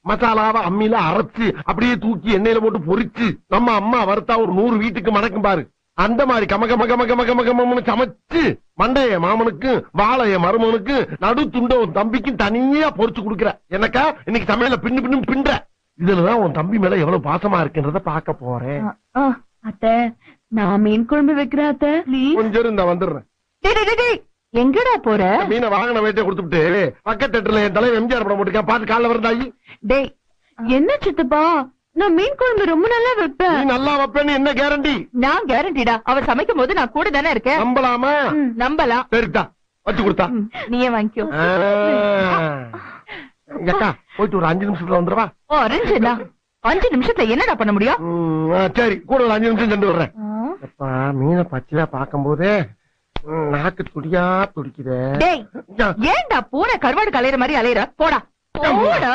மசாலாவை அம்மியில அரைச்சு அப்படியே தூக்கி எண்ணெயில போட்டு பொரிச்சு நம்ம அம்மா வறுத்தா ஒரு 100 வீட்டுக்கு மணக்கும் பாரு. அந்த மாதிரி கமகமகமகமகமகம்னு சமைச்சு மண்டைய மாமனுக்கு வாழைய மருமனுக்கு நடு துண்ட உன் தம்பிக்கும் தனியா பொரிச்சு கொடுக்குற. எனக்கா இன்னைக்கு சமையல பின்னு பின்னு பின்ற. இதுலதான் உன் தம்பி மேல எவ்வளவு பாசமா இருக்குன்றத பாக்க போறேன். அத்தை நான் மீன் குழம்பு வைக்கிறேன் அத்தை. கொஞ்சம் இருந்தா வந்துடுறேன். எங்கடா போற? மீனை வாங்கின வேட்டை கொடுத்துட்டு பக்கத்து தேட்டர்ல என் தலைவர் எம்ஜிஆர் படம் போட்டுருக்கேன், பாத்து காலைல வரந்தாயி. டேய் என்ன சித்தப்பா, நான் மீன் குழம்பு ரொம்ப நல்லா வைப்பேன். நீ நல்லா வைப்பேன்னு என்ன கேரண்டி? நான் கேரண்டிடா, அவர் சமைக்கும் போது நான் கூட தானே இருக்கேன். நம்பலாமா? நம்பலாம். சரிதா வச்சு கொடுத்தா நீயே வாங்கிக்கோ. அக்கா போயிட்டு ஒரு 5 நிமிஷத்துல வந்துருவா. 5 நிமிஷத்துல என்னடா பண்ண முடியும்? சரி கூட ஒரு 5 நிமிஷம் சென்று வர்றேன். மீனை பச்சையா பாக்கும் போதே நாக்கு துடியா துடிக்குதே. ஏன்டா பூனை கருவாடு கலையிற மாதிரி அலையிற? போடா போடா.